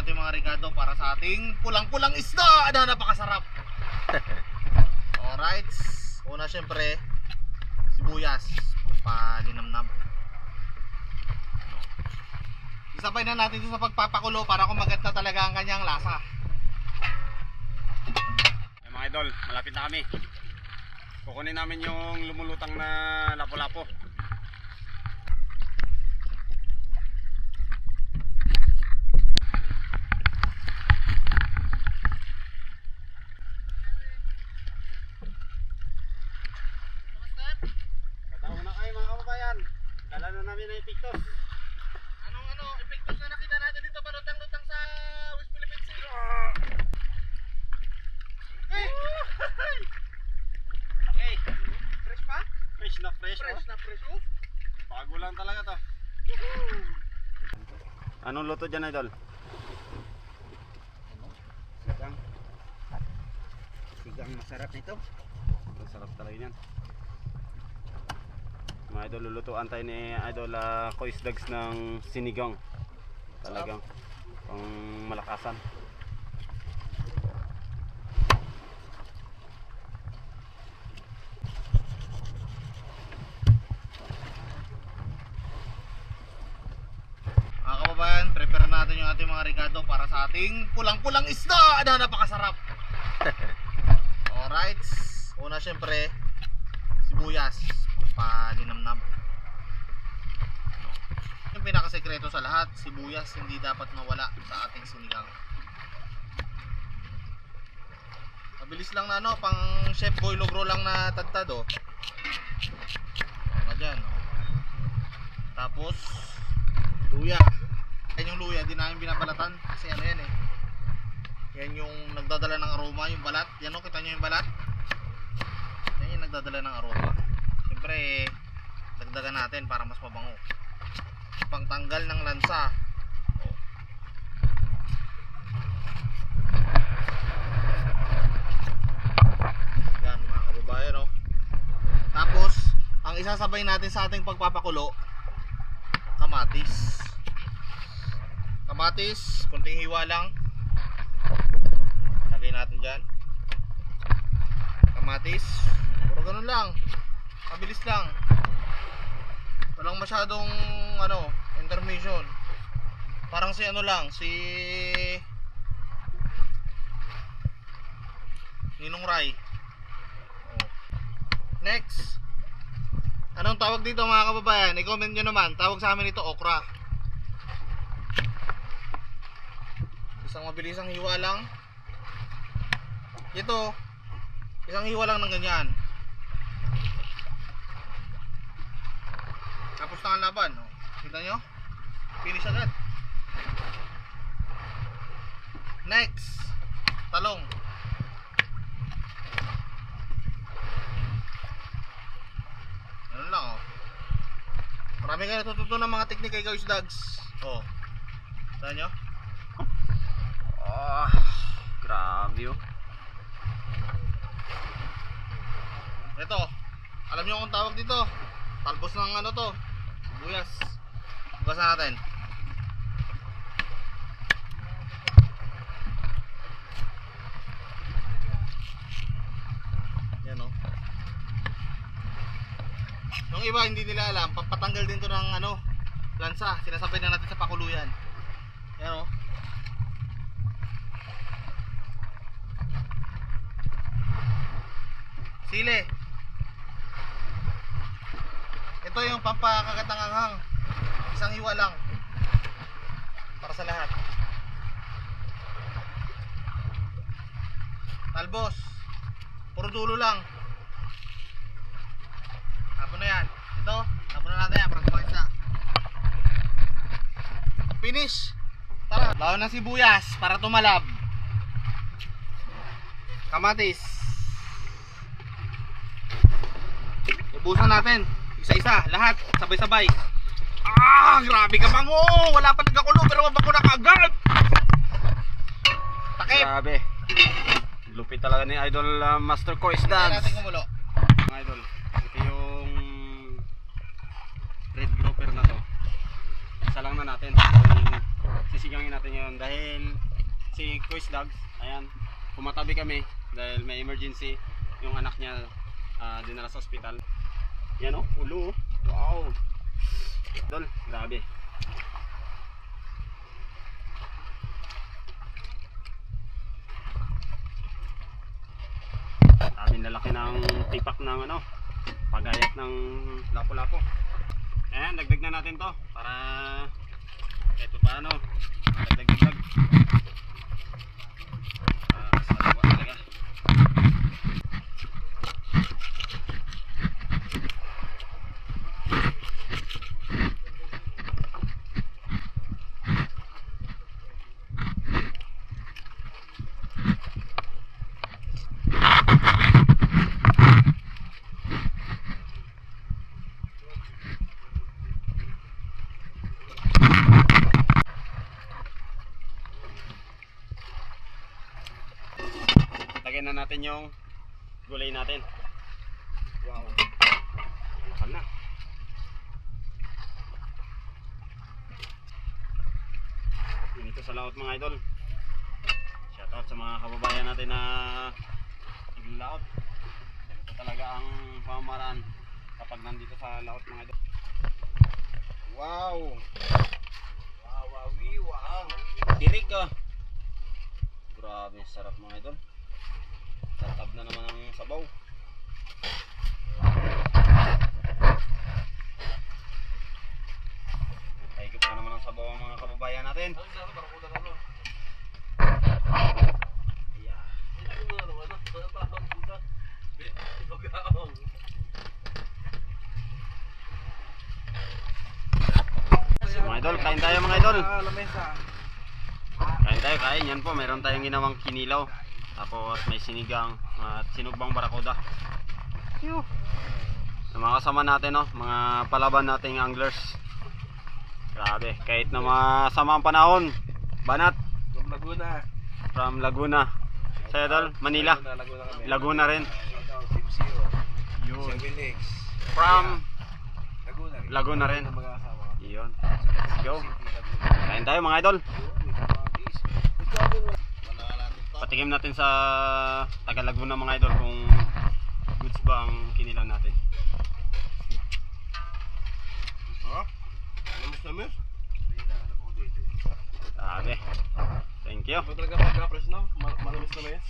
ating mga Ricardo para sa ating pulang-pulang isda na napakasarap. Alright, una syempre sibuyas, palinamnam. Isabay na natin ito sa pagpapakulo para kumagat na talaga ang kanyang lasa. Ay mga idol, malapit na kami. Kukunin namin yung lumulutang na lapo-lapo. Kataon na kayo mga kababayan. Dala na namin na ipiktos. Anong epektos na nakita natin dito ba? Lutang-lutang sa West Philippine Sea. Hey! Hey! Fresh pa? Fresh na fresh, Fresh oh. na fresh oh. Bago lang talaga to. Anong luto dyan idol? Sigang. Sigang masarap nito. Masarap talaga yan. Mga idol, lulutuan tayo ni idol Kois Dags ng sinigang. Talagang pang malakasan. Mga kababayan, prepare natin yung ating mga Ricardo para sa ating pulang-pulang isda na napakasarap. Alright, una syempre sibuyas, palinamnam. Yung pinakasekreto sa lahat, sibuyas hindi dapat mawala sa ating sinigang. Mabilis lang na pang chef boy logro lang na tadtad oh. Dyan, oh. Tapos luya. Yan yung luya, di namin binabalatan kasi ano yan eh. Yan yung nagdadala ng aroma, yung balat. Yan o, kita nyo yung balat. Yan yung nagdadala ng aroma. Siyempre, dagdagan natin para mas mabango. Pangtanggal ng lansa. O. Yan mga kababayan o. Tapos, ang isasabay natin sa ating pagpapakulo, kamatis. Kamatis, kunting hiwa lang. Lagay natin dyan. Kamatis, puro ganun lang. Mabilis lang. Walang masyadong intermission. Parang si lang, si Ninong Rai. Oh. Next. Anong tawag dito mga kababayan? I-comment nyo naman. Tawag sa amin ito okra. Isang mabilisang hiwa lang. Ito, isang hiwa lang ng ganyan. Tapos na ang laban. Oh. Kita nyo? Finish agad. Next, talong. Ano lang oh. Marami kayo natutunan ng mga teknik kay Kois Dags. Oh. Kita nyo? Grabe oh. Ito, alam nyo kung tawag dito. Talbos ng to, sibuyas. Bukasan natin. Yan o. Yung iba hindi nila alam, pampatanggal din to ng lansa. Sinasabay na natin sa pakuluyan. Yan o. Sili. Ito yung pampakagat ng anghang. Isang hiwa lang. Para sa lahat. Talbos. Puro dulo lang. Tapon na yan. Ito, tapon na natin yan para sa mga isda. Finish. Tara, bawang ng sibuyas para tumalab. Kamatis. Ubusan natin. Isa-isa, lahat, sabay-sabay. Grabe ka bango. Wala pa nagkakulo pero mabango na kaagad. Takip. Grabe. Lupit talaga ni Idol Master Kois Kaya Dags. natin kumulo. Mga idol, ito yung red grouper na to. Isa lang na natin. Yung sisigangin natin ngayon dahil si Kuis Dogs, ayan, pumatabi kami dahil may emergency. Yung anak niya dinala sa ospital. Yan o, ulo. Wow. Idol, grabe. Daming lalaki ng tipak ng ano, pagayat ng lapo-lapo. Ayan, dagdag na natin to para eto paano, dagdag. Salawa talaga. Lagyan na natin yung gulay natin. Wow. Lakal na. Ganito sa laot mga idol. Shoutout sa mga kababayan natin na naglalaot. Ganito talaga ang pamamaraan kapag nandito sa laot mga idol. Wow. Wow. Tirik ah. Grabe, sarap mga idol. Tatab na naman ang sabaw. Higop na naman ang sabaw ang mga kababayan natin. Mga idol, kain tayo mga idol. Kain tayo, kain. Yan po, meron tayong ginawang kinilaw. Tapos may sinigang at sinugbang barakuda. Yung mga kasama natin, no? Mga palaban nating anglers. Grabe, kahit na masama ang panahon. Banat from Laguna. Sa idol, Manila. Laguna rin. From Laguna rin. Yun. Let's go. Kain tayo mga idol. Patikim natin sa taga Laguna mga idol kung goods ba ang kinilaw natin. Grabe. Thank you. Malamis na ba yan?